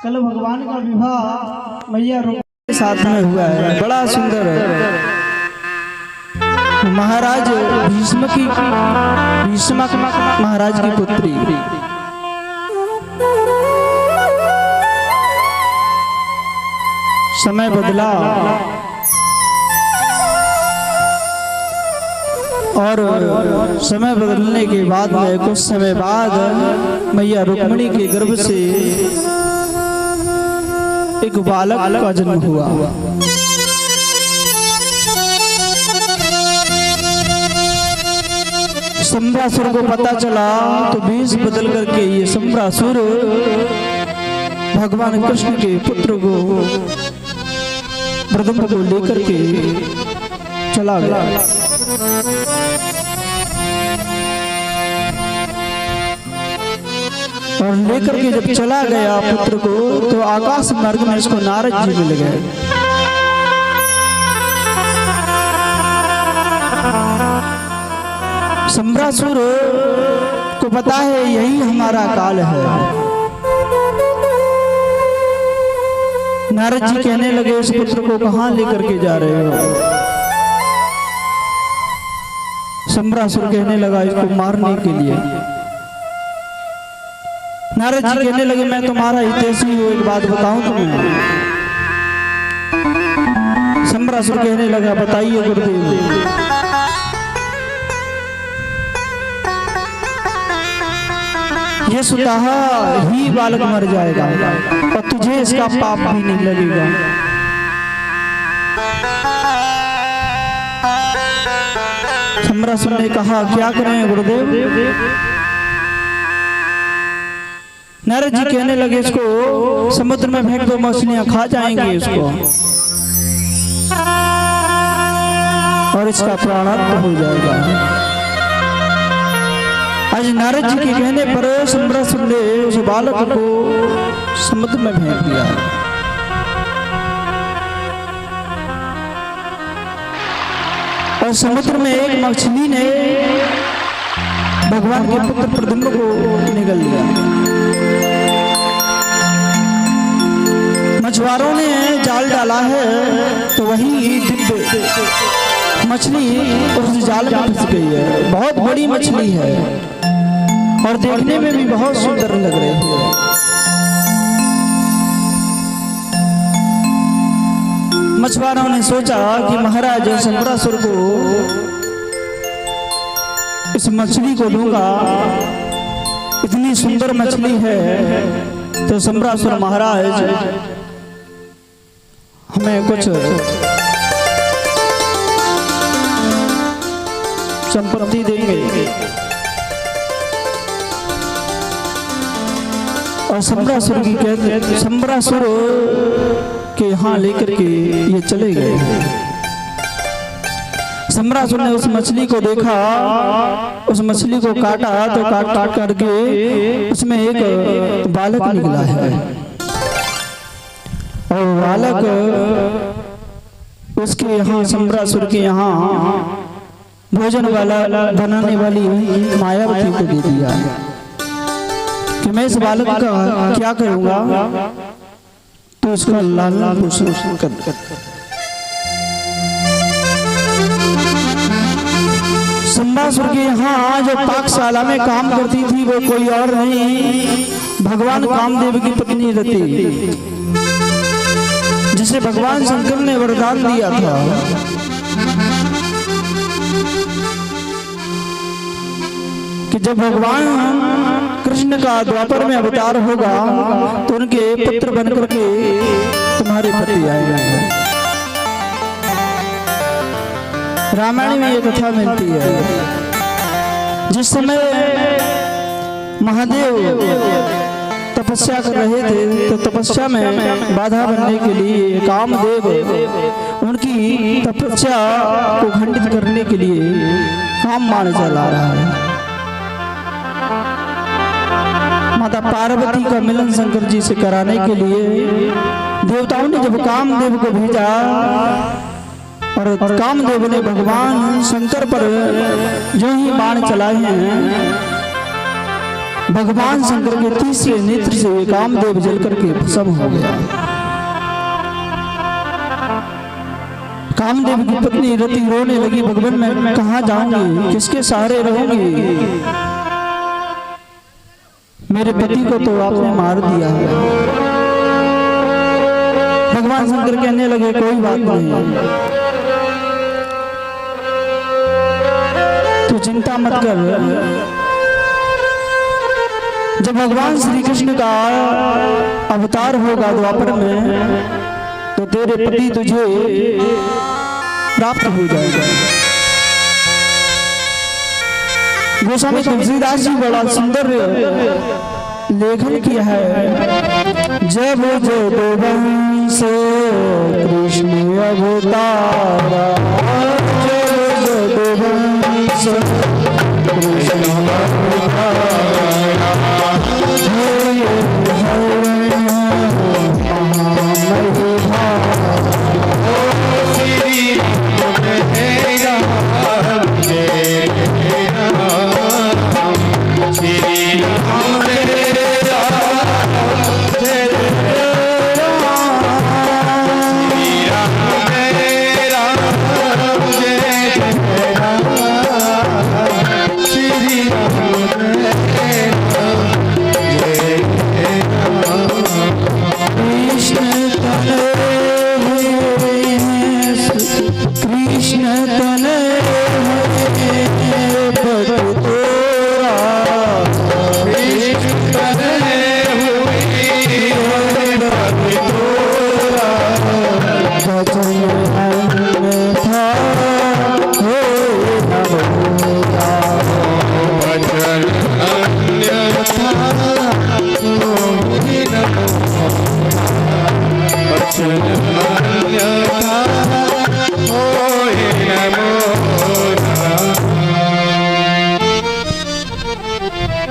कल भगवान का विवाह मैया के साथ में हुआ है, बड़ा सुंदर है। महाराज भीष्म महाराज की पुत्री समय बदला और समय बदलने के बाद में कुछ समय बाद मैया रुक्मिणी के गर्भ से एक बालक का जन्म हुआ। शंभरासुर को पता चला तो वेश बदल करके ये शंभरासुर भगवान कृष्ण के पुत्र को प्रद्युम्न को लेकर के चला गया। और लेकर के जब चला गया पुत्र को तो आकाश मार्ग में इसको नारद जी मिल गए। शंभरासुर को पता है यही हमारा काल है। नारद जी कहने लगे इस पुत्र को कहां लेकर के जा रहे हो? शंभरासुर कहने लगा इसको मारने के लिए। नारद जी कहने लगे मैं तुम्हारा हितैषी हूं, एक बात बताऊं तुम्हें। शंभरासुर कहने लगा बताइए गुरुदेव। ये स्वतः ही बालक मर जाएगा और तुझे इसका पाप भी नहीं लगेगा। शंभरासुर ने कहा क्या करें गुरुदेव? नारद जी कहने लगे इसको समुद्र में फेंक दो, मछलियां खा जाएंगे इसको और इसका प्राणांत हो जाएगा। आज नारद जी के कहने पर शंभरासुर ने उस बालक को समुद्र में फेंक दिया। और समुद्र में एक मछली ने भगवान के पुत्र प्रद्युम्न को निगल लिया। मछुआरों ने जाल डाला है तो वही दिव्य मछली उस जाल में फंस गई है। बहुत बड़ी मछली है और देखने में भी बहुत सुंदर लग रही है। मछुआरों ने सोचा कि महाराज शंभरासुर को इस मछली को दूंगा, इतनी सुंदर मछली है तो शंभरासुर महाराज हमें कुछ संपत्ति देंगे। और शंभरासुर की कहते शंभरासुर के यहाँ लेकर के ये चले गए। शंभरासुर ने उस मछली को देखा, उस मछली को काटा तो काट करके उसमें एक बालक निकला है। और बालक उसके यहाँ शंभरासुर के यहाँ भोजन वाला बनाने वाली मायावती को दे दिया कि मैं इस बालक का क्या करूंगा, तो उसका लालन पोषण कर। शंभरासुर के यहाँ जो पाकशाला में काम करती थी वो कोई और नहीं, भगवान कामदेव की पत्नी रति, जिसे भगवान शंकर ने वरदान दिया था कि जब भगवान कृष्ण का द्वापर में अवतार होगा तो उनके पुत्र बनकर के तुम्हारे पति आएंगे। रामायण में ये कथा मिलती है। जिस समय महादेव तपस्या कर रहे थे तो तपस्या में बाधा बनने के लिए कामदेव उनकी तपस्या को खंडित करने के लिए कामबाण चला रहा है। माता पार्वती का मिलन शंकर जी से कराने के लिए देवताओं ने जब कामदेव को भेजा और कामदेव ने भगवान शंकर पर जो ही बाण चलाए हैं, भगवान शंकर के तीसरे नेत्र से कामदेव जल करके भस्म हो गया। कामदेव की पत्नी रति रोने लगी, भगवान मैं कहाँ जाऊंगी, किसके सहारे रहूंगी, मेरे पति को तो आपने मार दिया है। भगवान शंकर कहने लगे कोई बात नहीं, तो चिंता मत कर, जब भगवान श्री कृष्ण का अवतार होगा द्वापर में तो तेरे पति तुझे प्राप्त हो जाएगा। गोस्वामी तुलसीदास जी बड़ा सुंदर लेखन किया है। जब जदुवंश कृष्ण अवतारा, जब जदुवंश कृष्ण अवतारा,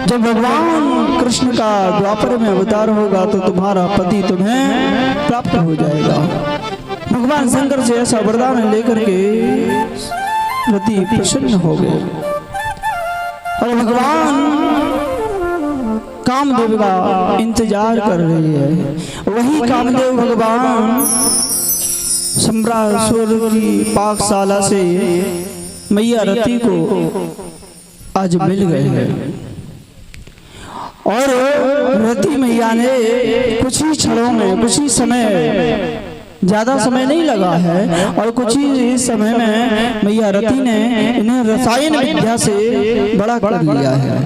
जब भगवान कृष्ण का द्वापर में अवतार होगा तो तुम्हारा पति तुम्हें प्राप्त हो जाएगा। भगवान शंकर से ऐसा वरदान लेकर के रति प्रसन्न हो गए और भगवान कामदेव का इंतजार कर रही है। वही कामदेव भगवान सम्रासुर की पाकशाला से मैया रति को आज मिल गए हैं और रति मैया ने कुछ ही क्षणों में, कुछ ही समय, ज्यादा समय नहीं लगा है, और कुछ ही समय में मैया रति ने इन्हें रसायन विद्या से बड़ा कर लिया है।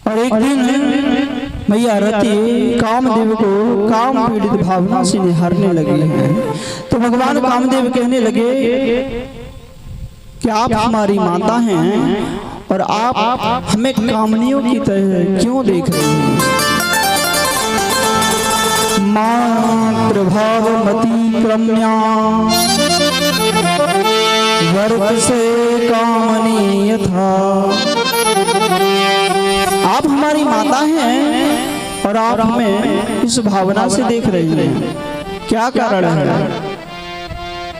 और एक दिन मैया रति कामदेव को काम पीड़ित भावना से निहारने लगे हैं। तो भगवान कामदेव कहने लगे कि आप हमारी माता हैं और आप हमें कामनियों की तरह क्यों देख रही हैं? मातृभावमती क्रम्या वर्त से कामनी यथा। आप हमारी माता हैं और आप हमें इस भावना से देख रही हैं, क्या कारण है?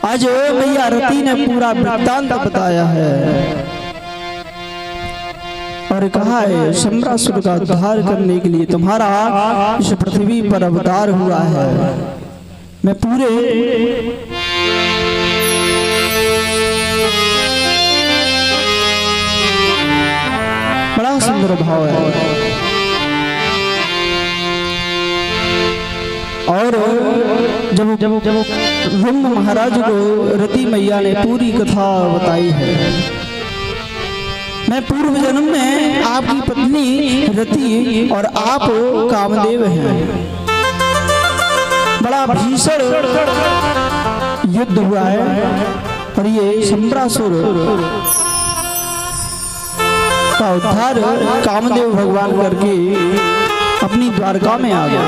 आज मैया रति ने पूरा वृत्तांत बताया है और कहा है सम्रासुर का उद्धार करने के लिए तुम्हारा इस पृथ्वी पर अवतार हुआ है। मैं पूरे बड़ा सुंदर भाव है। और जब ब्रह्म महाराज को रति मैया ने पूरी कथा बताई है, मैं पूर्व जन्म में आपकी पत्नी रति और आप कामदेव हैं। बड़ा भीषण युद्ध हुआ है और ये सम्रासुर का उद्धार कामदेव भगवान करके अपनी द्वारका में आ गया।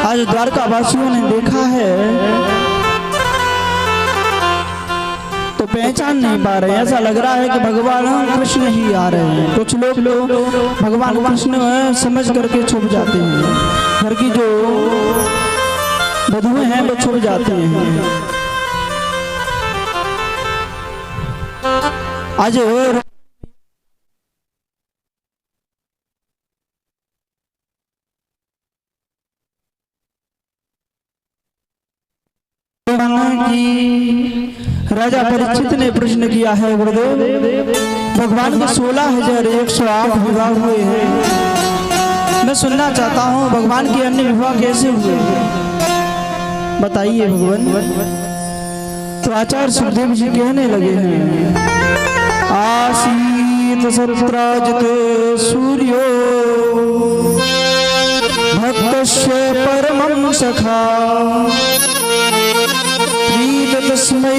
आज द्वारका वासियों ने देखा है तो पहचान नहीं पा रहे, ऐसा लग रहा है कि भगवान कृष्ण ही आ रहे हैं। कुछ लोग भगवान कृष्ण समझ करके छुप जाते हैं। घर की जो बधुएं हैं वो छुप जाती हैं। आज राजा परीक्षित ने प्रश्न किया है, गुरुदेव भगवान के 16,108 विवाह हुए हैं, मैं सुनना चाहता हूँ भगवान के अन्य विवाह कैसे हुए, बताइए भगवान। तो आचार्य सुखदेव जी कहने लगे हैं, आसीत सत्राजित सूर्यो भक्तस्य परमं सखा तस्मै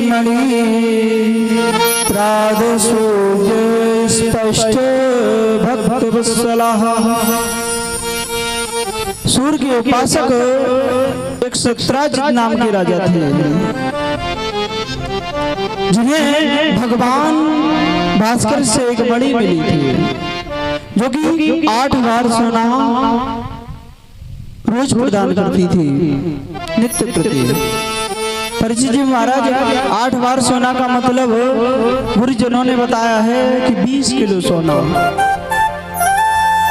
मणि प्रादशो स्पष्ट भक्त वत्सलः। सूर्य के उपासक एक सत्राजित नाम के राजा थे, जिन्हें भगवान भास्कर से एक मणि मिली थी, जो कि 8 बार सोना रोज प्रदान करती थी नित्य प्रति। परीक्षित जी महाराज 8 बार सोना का मतलब गुरुजनों ने बताया है कि 20 किलो सोना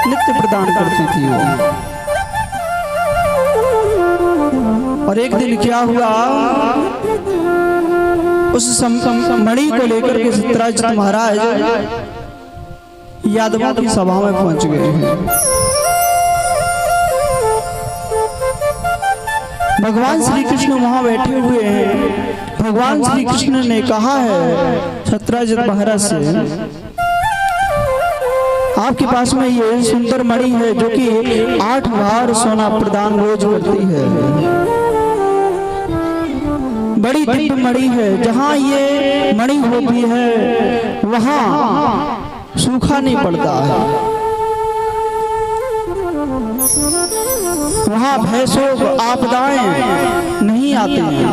नित्य प्रदान करती थी वो। और एक दिन क्या हुआ, उस मणि को लेकर के सत्राजित महाराज यादवों की सभा में पहुंच गए हैं। भगवान श्री कृष्ण वहां बैठे हुए हैं। भगवान श्री कृष्ण ने कहा है सत्राजित महाराज से, आपके पास में ये सुंदर मणि है जो कि 8 बार सोना प्रदान रोज करती है, बड़ी दिव्य मणि है। जहाँ ये मणि होती है वहाँ सूखा नहीं पड़ता है, वहाँ भयशोक आपदाएं नहीं आती हैं।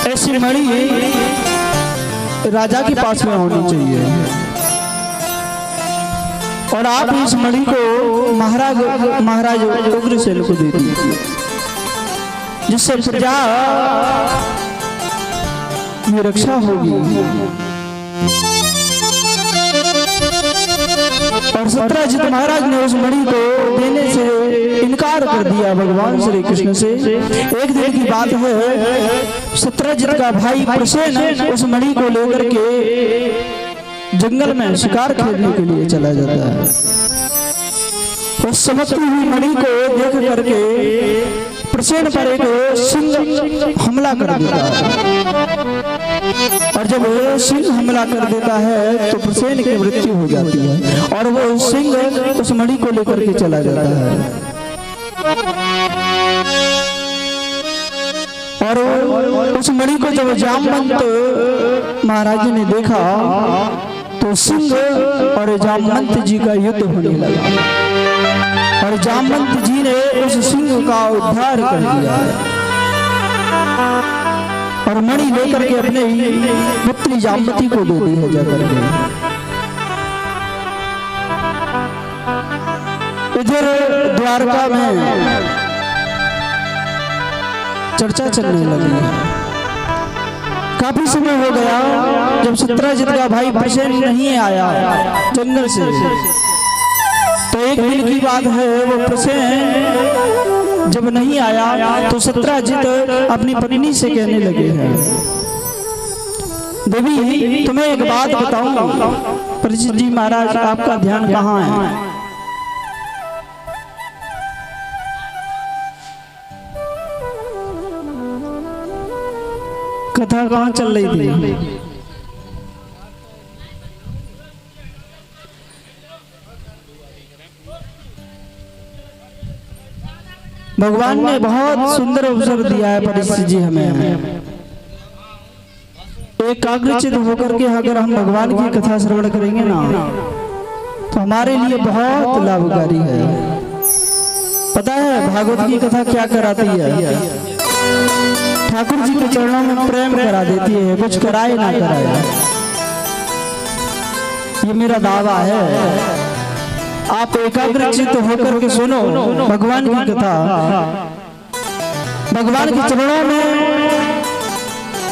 ऐसी मणि राजा के पास में होनी चाहिए। और आप इस मणि को महाराज उग्रसेन को दे दीजिए, जिससे प्रजा की रक्षा होगी। और सत्राजित महाराज ने उस मणि को देने से इनकार कर दिया भगवान श्री कृष्ण से। एक दिन की बात है, सत्राजित का भाई प्रसेन उस मणि को लेकर के जंगल में शिकार खेलने के लिए चला जाता है। उस चमकती हुई मणि को देख करके प्रसेन पर एक सिंह हमला कर देता है, और जब वो सिंह हमला कर देता है तो प्रसेन की मृत्यु हो जाती है, और वो सिंह उस मणि को लेकर के चला जाता है। और उस मणि को जब जामवंत महाराज ने देखा तो सिंह और जामवंत जी का युद्ध होने लगा, और जामवंत जी ने उस सिंह का उद्धार कर दिया और मणि लेकर के अपने पुत्री जामवती को दे दी है जाकर के। इधर द्वारका में चर्चा चलने लगी है। काफी समय हो गया जब सत्राजित का भाई प्रसेन नहीं आया जंगल से। तो एक दिन की बात है, वो प्रसेन जब नहीं आया तो सत्राजित अपनी पत्नी से कहने लगे हैं, देवी तुम्हें एक बात बताऊं। परीक्षित जी महाराज आपका ध्यान कहाँ है? कथा कहाँ चल रही थी? भगवान ने बहुत सुंदर अवसर दिया है परीक्षित जी हमें। एकाग्रचित होकर के अगर हम भगवान की कथा श्रवण करेंगे ना तो हमारे लिए बहुत लाभकारी है। पता है भागवत की कथा क्या कराती है? ठाकुर जी के चरणों में प्रेम करा देती है, कुछ कराए ना कराए। ये मेरा दावा है। आप एकाग्रचित होकर के सुनो भगवान की कथा। भगवान के चरणों में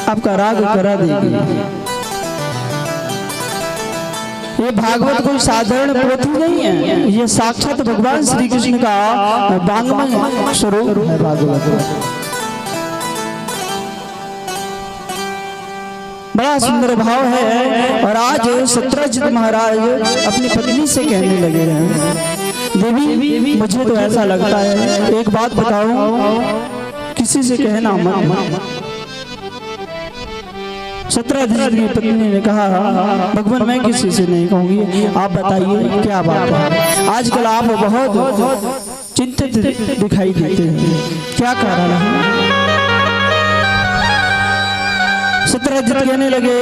आपका राग करा देगी। ये भागवत कोई साधारण पोथी नहीं है, ये साक्षात भगवान श्री कृष्ण का वांग्मय स्वरूप है भागवत। बड़ा सुंदर भाव है। और आज सत्यजित महाराज अपनी पत्नी से कहने लगे हैं, देवी मुझे तो ऐसा लगता है, एक बात बताऊं, किसी से कहना मत। सत्यजित की पत्नी ने कहा, भगवान मैं किसी से नहीं कहूंगी, आप बताइए क्या बात है। आजकल आप बहुत चिंतित दिखाई देते हैं, क्या कारण है। सत्यजित कहने लगे,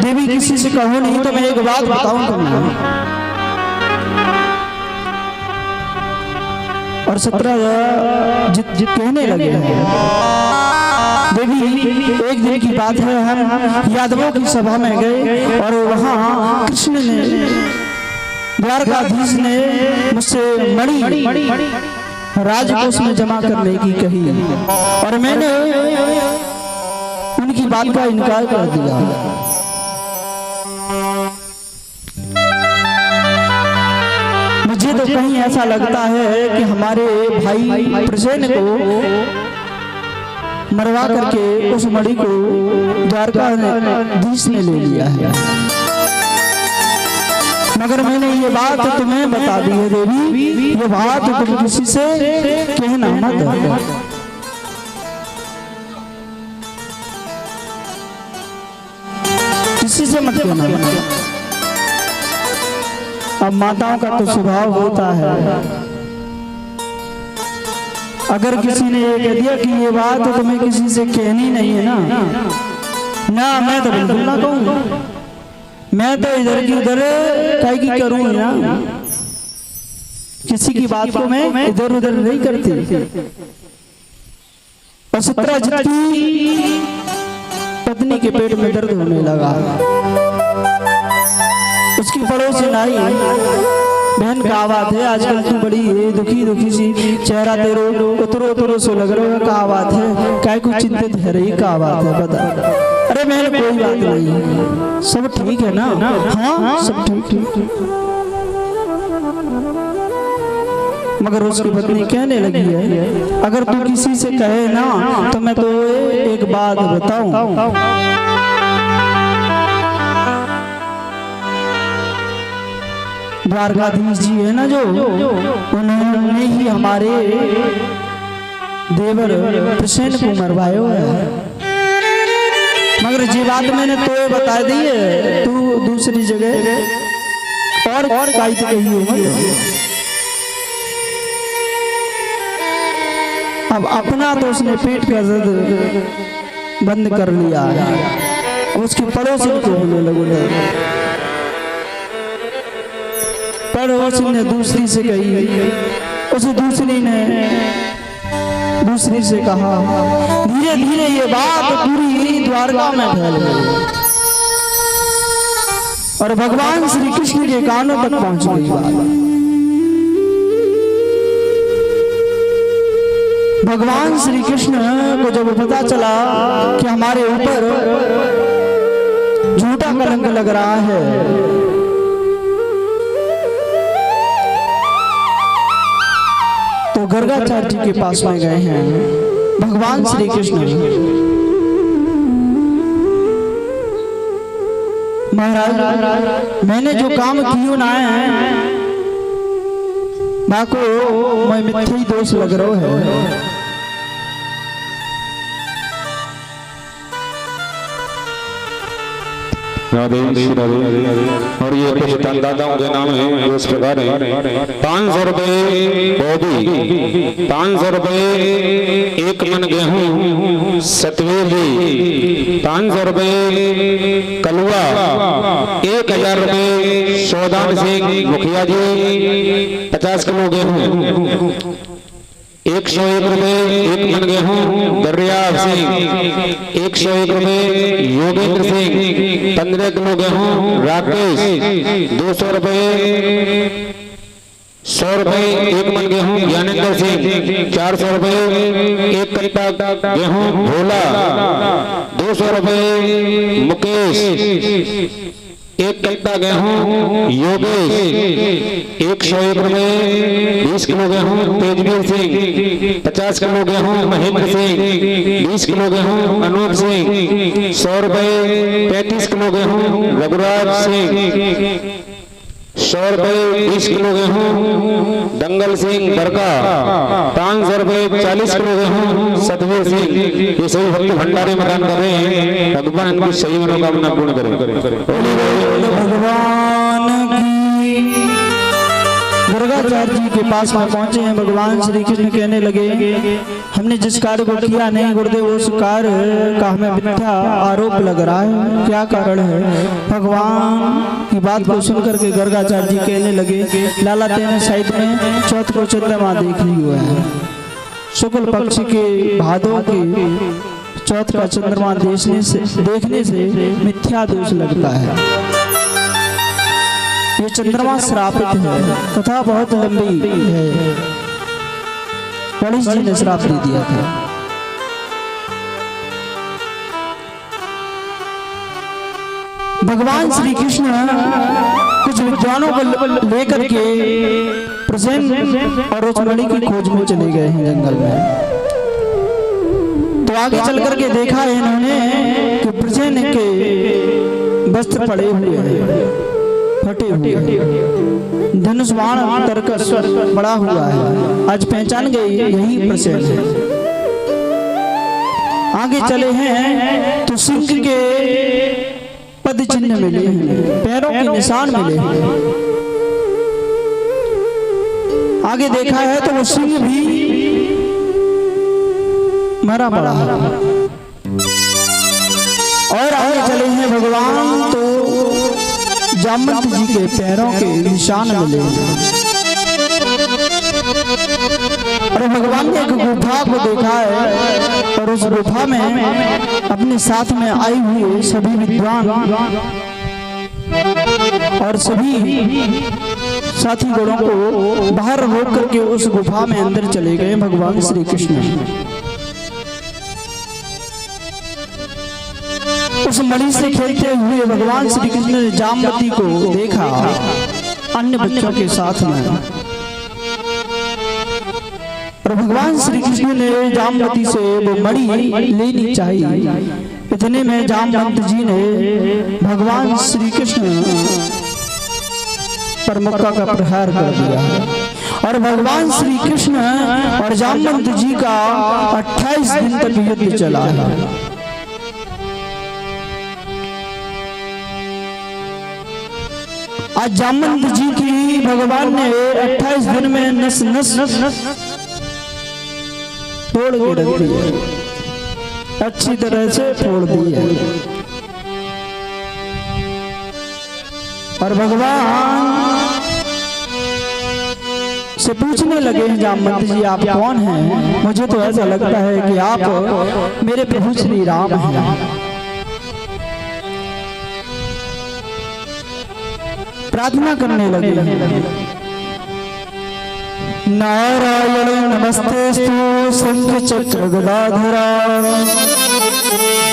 देवी किसी से कहो नहीं तो मैं एक बात बताऊं तुम्हें। और सत्यजित कहने लगे, देवी एक दिन की बात है, हम यादवों की सभा में गए और वहां कृष्ण ने, द्वारकाधीश ने मुझसे मणि राजकोष में जमा करने की कही और मैंने उनकी बात का इनकार कर दिया। मुझे तो कहीं ऐसा लगता है कि हमारे भाई प्रसेन को मरवा करके उस मणि को द्वारकाधीश ने ले लिया है। मगर मैंने ये बात तुम्हें बता दी है देवी, ये बात तुम किसी से कहना मत। किसी से मत कहना। अब माताओं का तो स्वभाव होता है, अगर किसी ने ये कह दिया कि ये बात तो तुम्हें किसी से कहनी नहीं है ना, मैं तो बिल्कुल ना कहूँ, मैं तो इधर की उधर कहीं की करूँगी ना, किसी की बात को मैं इधर उधर नहीं करती। और सत्यजित की पत्नी के पेट में दर्द होने लगा। उसकी पड़ोसी नाई बहन का आवाज है, आजकल तू बड़ी दुखी सी चेहरा तेरो उतरो सो लग रहा है, का आवाज है, काय कुछ चिंतित है रही, का आवाज है बता। अरे बहन कोई बात नहीं, सब ठीक है ना। हाँ सब ठीक। मगर उसकी पत्नी कहने लगी है, अगर तू किसी से कहे ना तो मैं तो एक बात बताऊं, द्वारकाधीश जी है ना जो, उन्होंने ही हमारे देवर प्रसेन को मरवाया है। मगर जी बात मैंने तो बता दी है, तू दूसरी जगह और काई तो कही हो। अब अपना तो उसने पेट का दर्द बंद कर लिया है, उसके पड़ोसी को होने लगे। पड़ोसी ने दूसरी से कही, उस दूसरी ने दूसरी से कहा, धीरे धीरे ये बात पूरी द्वारका में फैल गई और भगवान श्री कृष्ण के कानों तक पहुंच गई बात। भगवान श्री कृष्ण को जब पता चला कि हमारे ऊपर झूठा कलंक लग रहा है, तो गर्गाचार्य जी के पास में गए हैं भगवान श्री कृष्ण। महाराज मैंने जो काम किया ना है बाको मैं मिथ्या दोष लग रहा है। और ये कुछ दादाओं के नाम है इस प्रकार है। 500 रुपये बोधी, 500 रुपये 1 मन गेहूं सतवेली, 500 रुपये कलुआ, 1000 रुपये सौदान सिंह मुखिया जी 50 किलो गेहूं, 101 रुपये 1 मन गेहूं दरियाव सिंह, 101 रुपये योगेंद्र सिंह 15 किलो गेहूं राकेश, 200 रुपये 100 रुपए 1 मन गेहूं ज्ञानेंद्र सिंह। 400 रुपए 1 कट्टा गेहूं भोला। 200 रुपए मुकेश 1 कट्टा गेहूं योगेश। 101 रुपए 20 किलो गेहूं तेजवीर सिंह। 50 किलो गेहूं महेंद्र सिंह। 20 किलो गेहूं अनूप सिंह। 100 रुपए 35 किलो गेहूं रघुराज सिंह। 100 रुपए 20 किलो गेहूं दंगल सिंह बरका। 500 रुपए 40 किलो गेहूं सतवीर सिंह। ये सभी भक्त भंडारे मकान कर रहे हैं। भगवान इनकी सही मनोकामना पूर्ण करे। भगवान की दुर्गाचार्य जी के पास में पहुंचे हैं। भगवान श्री कृष्ण कहने लगे हमने जिस कार्य को किया नहीं गुरुदेव उस कार्य का हमें मिथ्या आरोप लग रहा है, क्या कारण है? भगवान की बात को सुनकर के गर्गाचार्य जी कहने लगे लाला तेने साइड में चौथ को चंद्रमा देख ली हुआ है। शुक्ल पक्ष के भादों के चौथ का चंद्रमा देखने से मिथ्या दोष लगता है। ये चंद्रमा श्रापित है, कथा बहुत लंबी है। गणेश जी ने श्राप दे दिया था। भगवान श्री कृष्ण कुछ विद्वानों को लेकर के प्रसेन और रोचमणि की खोज में चले गए हैं जंगल में। तो आगे चल करके देखा है इन्होंने कि प्रसेन के वस्त्र पड़े हुए हैं, फटे हुए, धनुष बाण तरकस बड़ा हुआ है। आज पहचान गए यही प्रसेन है। आगे चले हैं तो सिंह के पद चिन्ह मिले हैं, पैरों के निशान मिले हैं। आगे देखा है तो वो सिंह भी मरा पड़ा है। और आगे चले हैं भगवान तो जामवंत जी के पैरों के निशान मिले। और भगवान ने एक गुफा को देखा है और उस गुफा में अपने साथ में आई हुई सभी विद्वान और सभी साथी गणों को बाहर रोक करके उस गुफा में अंदर चले गए भगवान श्री कृष्ण। उस मणि से खेलते हुए भगवान श्री कृष्ण ने जामवती को देखा अन्य बच्चों के साथ में। और भगवान श्री कृष्ण ने जामवती से वो मणि लेनी चाहिए। इतने में जामवंत जी ने भगवान श्री कृष्ण पर मुक्का का प्रहार कर दिया और भगवान श्री कृष्ण और जामवंत जी का 28 दिन तक युद्ध चला है। आज जामवंत जी की भगवान ने 28 दिन में नस नस तोड़ के रख दी है, अच्छी तरह से फोड़ दी है। और भगवान से पूछने लगे हैं जामवंत जी आप कौन हैं? मुझे तो ऐसा लगता है कि आप मेरे प्रभु श्री राम हैं। प्रार्थना करने लगे नारायण नमस्तेस्तु शंख चक्र गदाधरा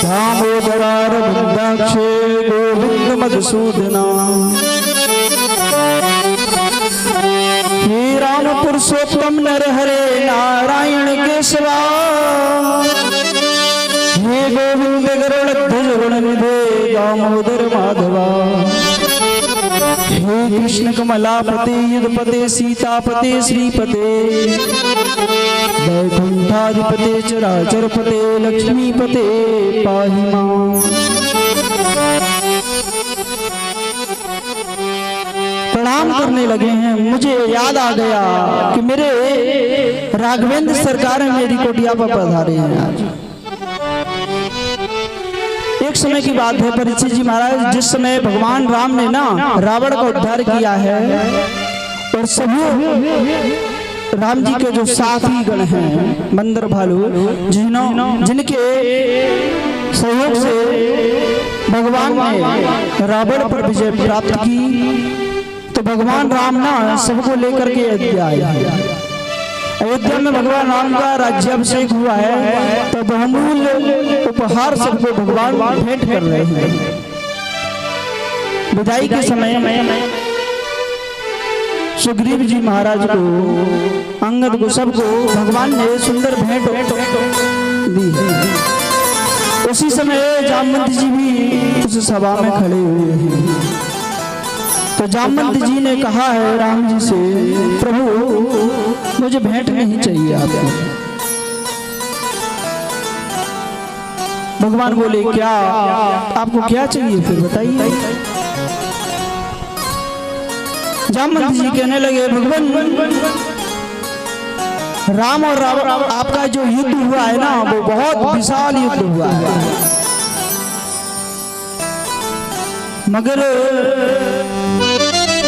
दामोदरा वृंदाक्षे गोविंद मधुसूदना। हे राम पुरुषोत्तम नरहरे नारायण केशवा। हे गोविंद गरुड़ध्वज गणनिधे दामोदर माधवा। हे कृष्ण कमलापते युगपते सीतापते श्रीपते वैकुंठाधिपते चराचरपते लक्ष्मीपते पाहि मां। प्रणाम करने लगे हैं। मुझे याद आ गया कि मेरे राघवेंद्र सरकार मेरी कोटिया पर पधारे हैं आज। एक समय की बात है परीक्षित जी महाराज, जिस समय भगवान राम ने ना रावण का उद्धार किया है और सभी राम जी के जो साथी गण हैं बंदर भालू जिनके सहयोग से भगवान ने रावण पर विजय प्राप्त की, तो भगवान राम ना सबको लेकर के अयोध्या आए। अयोध्या में भगवान राम का राज्याभिषेक हुआ है, तो बहुमूल्य उपहार सबको भगवान भेंट कर रहे हैं। विदाई के समय सुग्रीव जी महाराज को, अंगद को, सबको भगवान ने सुंदर भेंट दी है। उसी समय जामवंत जी भी उस सभा में खड़े हुए हैं। तो जामवंत जी ने कहा है राम जी से, प्रभु मुझे भेंट नहीं चाहिए आपको। भगवान बोले, क्या आपको क्या चाहिए फिर बताइए। जामवंत जी कहने लगे, भगवान राम और रावण आपका जो युद्ध हुआ है ना, वो बहुत विशाल युद्ध हुआ है, मगर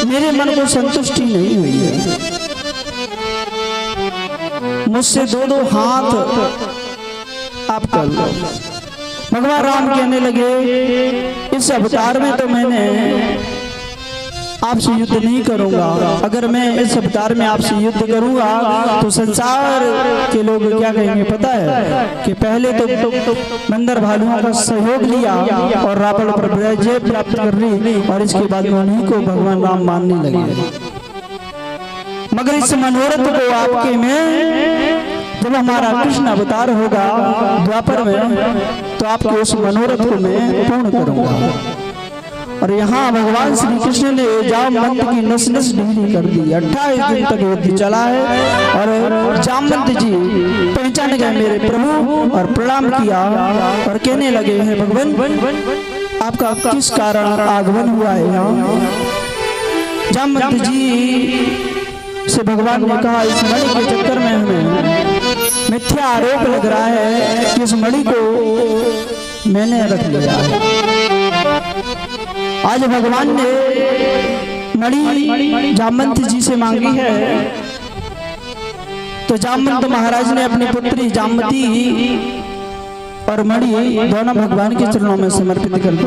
मेरे मन को संतुष्टि नहीं हुई है। मुझसे दो हाथ आप कर लो। भगवान राम कहने लगे, इस अवतार में तो मैंने आपसे युद्ध नहीं करूंगा। अगर मैं इस अवतार में आपसे युद्ध करूंगा तो संसार के लोग क्या कहेंगे पता है, कि पहले तो बंदर भालुओं का सहयोग लिया और रावण पर विजय प्राप्त कर ली, और इसके बाद में उन्हीं को भगवान राम मानने लगे। मगर इस मनोरथ को आपके में जब हमारा कृष्ण अवतार होगा द्वापर में, तो आपके उस मनोरथ को मैं पूर्ण करूंगा। और यहाँ भगवान श्री कृष्ण ने जामवंत की नस नस ढीली कर दी। 28 दिन तक युद्ध चला है, और जामवंत जी पहचान गए मेरे प्रभु और प्रणाम किया और कहने लगे हैं, भगवान आपका किस कारण आगमन हुआ है यहाँ। जामवंत जी से भगवान ने कहा, इस मणि के चक्कर में हमें मिथ्या आरोप लग रहा है कि इस मणि को मैंने रख लिया है। आज भगवान ने मणि जामवंत जी से मांगी है, तो जामवंत महाराज ने अपनी पुत्री जामवती और मणि दोनों भगवान के चरणों में समर्पित कर दी।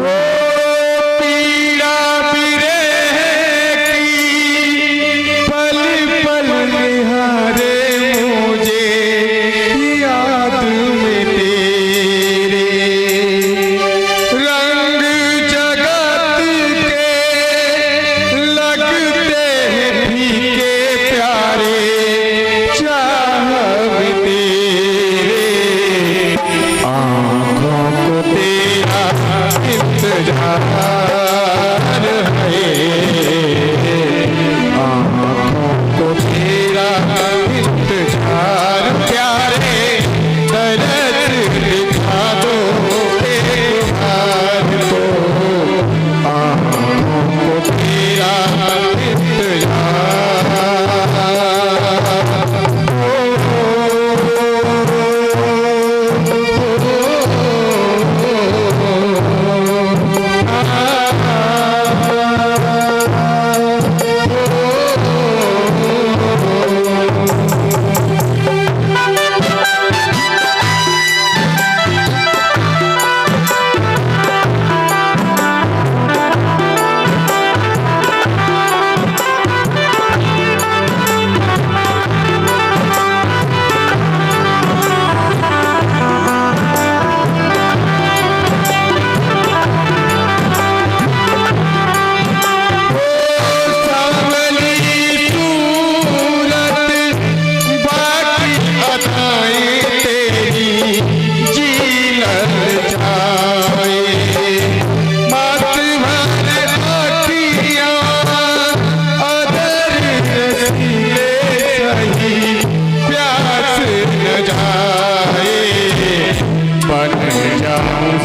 बन जाऊं